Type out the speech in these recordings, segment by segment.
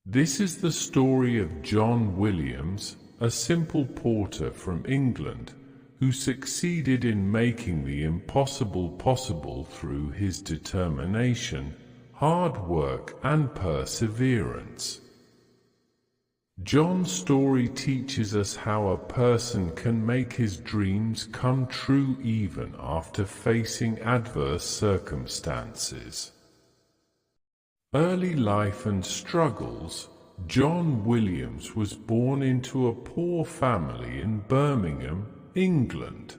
This is the story of John Williams, a simple porter from England, who succeeded in making the impossible possible through his determination, hard work, and perseverance. John's story teaches us how a person can make his dreams come true even after facing adverse circumstances. Early life and struggles. John Williams was born into a poor family in Birmingham, England.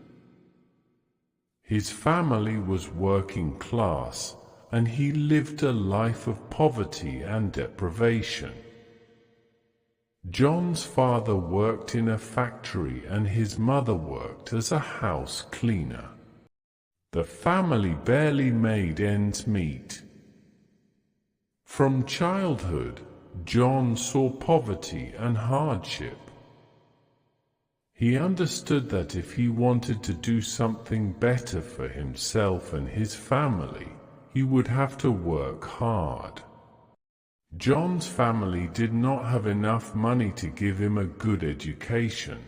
His family was working class, and he lived a life of poverty and deprivation. John's father worked in a factory and his mother worked as a house cleaner. The family barely made ends meet. From childhood, John saw poverty and hardship. He understood that if he wanted to do something better for himself and his family, he would have to work hard. John's family did not have enough money to give him a good education.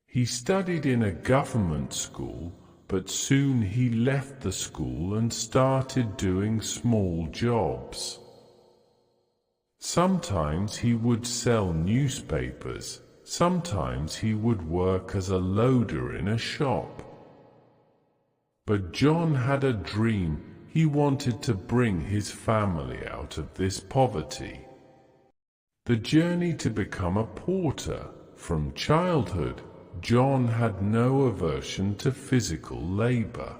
He studied in a government school, but soon he left the school and started doing small jobs. Sometimes he would sell newspapers, sometimes he would work as a loader in a shop. But John had a dream. He wanted to bring his family out of this poverty. The journey to become a porter. From childhood, John had no aversion to physical labor.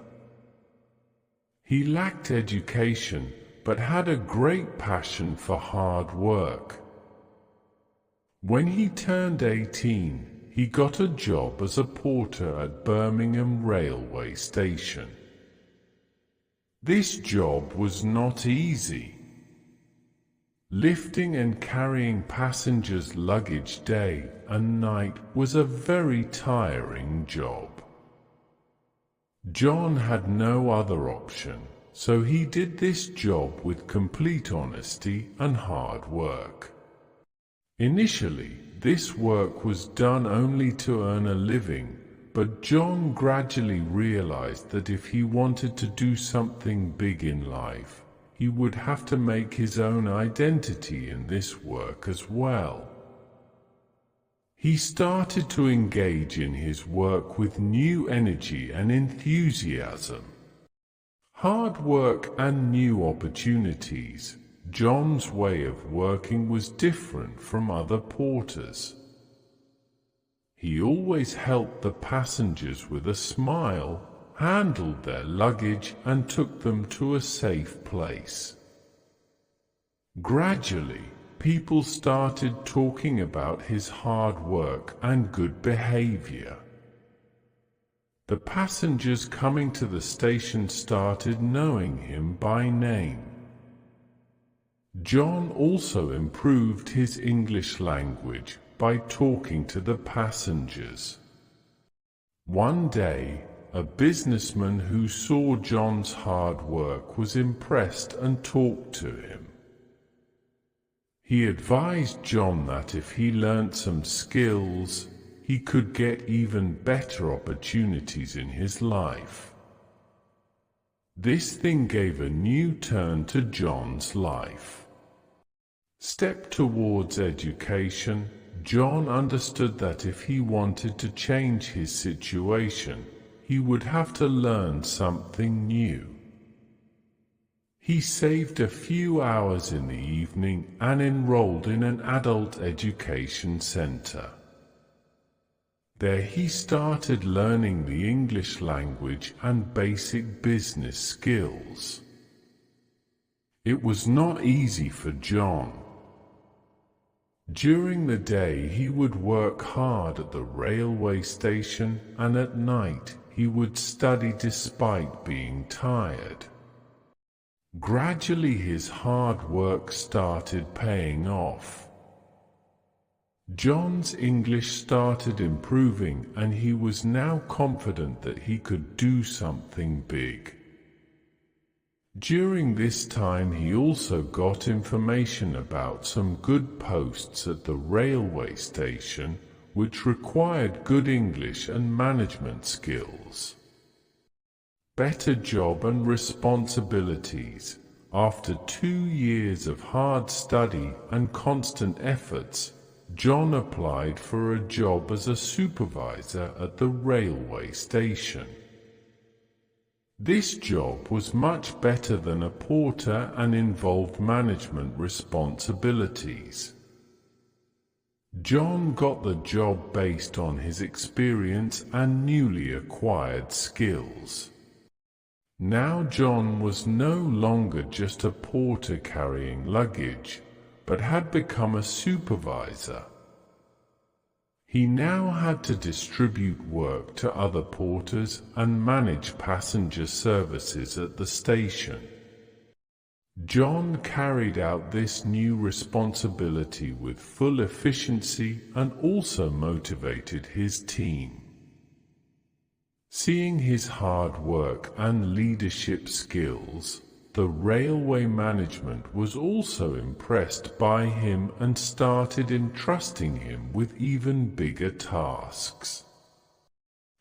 He lacked education, but had a great passion for hard work. When he turned 18, he got a job as a porter at Birmingham railway station. This job was not easy. Lifting and carrying passengers' luggage day and night was a very tiring job. John had no other option, so he did this job with complete honesty and hard work. Initially, this work was done only to earn a living, but John gradually realized that if he wanted to do something big in life, he would have to make his own identity in this work as well. He started to engage in his work with new energy and enthusiasm. Hard work and new opportunities. John's way of working was different from other porters. He always helped the passengers with a smile, handled their luggage, and took them to a safe place. Gradually, people started talking about his hard work and good behavior. The passengers coming to the station started knowing him by name. John also improved his English language by talking to the passengers. One day, a businessman who saw John's hard work was impressed and talked to him. He advised John that if he learnt some skills, he could get even better opportunities in his life. This thing gave a new turn to John's life. Step towards education. John understood that if he wanted to change his situation, he would have to learn something new. He saved a few hours in the evening and enrolled in an adult education center. There he started learning the English language and basic business skills. It was not easy for John. During the day he would work hard at the railway station, and at night he would study despite being tired. Gradually his hard work started paying off. John's English started improving, and he was now confident that he could do something big. During this time he also got information about some good posts at the railway station, which required good English and management skills. Better job and responsibilities. After 2 years of hard study and constant efforts, John applied for a job as a supervisor at the railway station. This job was much better than a porter and involved management responsibilities. John got the job based on his experience and newly acquired skills. Now John was no longer just a porter carrying luggage, but had become a supervisor. He now had to distribute work to other porters and manage passenger services at the station. John carried out this new responsibility with full efficiency and also motivated his team. Seeing his hard work and leadership skills, the railway management was also impressed by him and started entrusting him with even bigger tasks.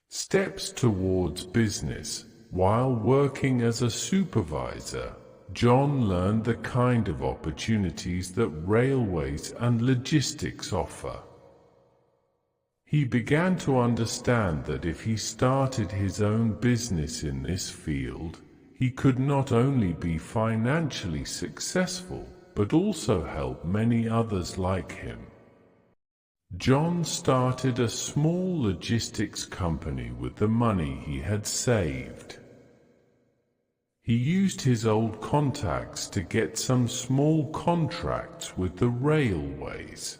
Steps towards business. While working as a supervisor, John learned the kind of opportunities that railways and logistics offer. He began to understand that if he started his own business in this field, he could not only be financially successful, but also help many others like him. John started a small logistics company with the money he had saved. He used his old contacts to get some small contracts with the railways.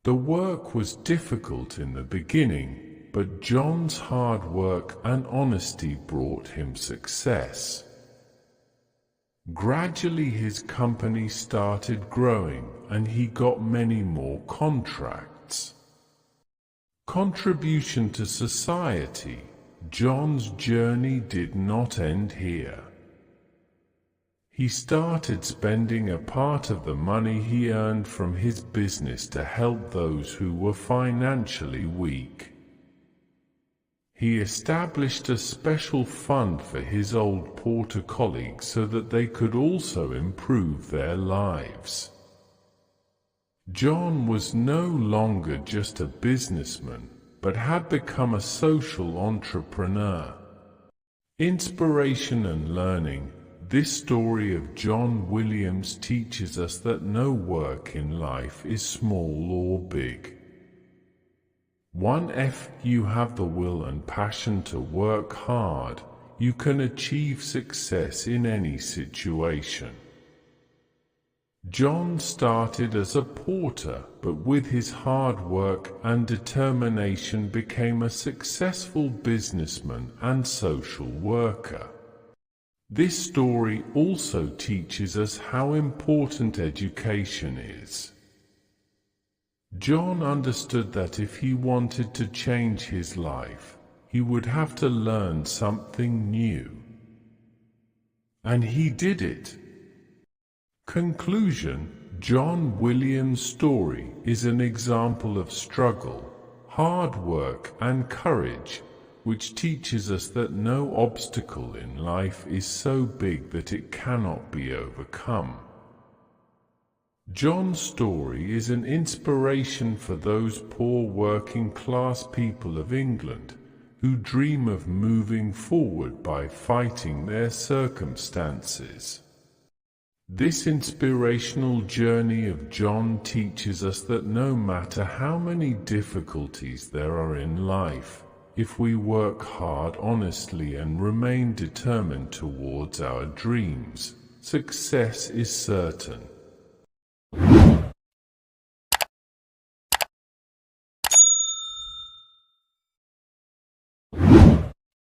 The work was difficult in the beginning, but John's hard work and honesty brought him success. Gradually his company started growing and he got many more contracts. Contribution to society. John's journey did not end here. He started spending a part of the money he earned from his business to help those who were financially weak. He established a special fund for his old porter colleagues so that they could also improve their lives. John was no longer just a businessman, but had become a social entrepreneur. Inspiration and learning. This story of John Williams teaches us that no work in life is small or big. If you have the will and passion to work hard, you can achieve success in any situation. John started as a porter, but with his hard work and determination became a successful businessman and social worker. This story also teaches us how important education is. John understood that if he wanted to change his life, he would have to learn something new. And he did it. Conclusion. John Williams' story is an example of struggle, hard work and courage, which teaches us that no obstacle in life is so big that it cannot be overcome. John's story is an inspiration for those poor working-class people of England who dream of moving forward by fighting their circumstances. This inspirational journey of John teaches us that no matter how many difficulties there are in life, if we work hard honestly and remain determined towards our dreams, success is certain.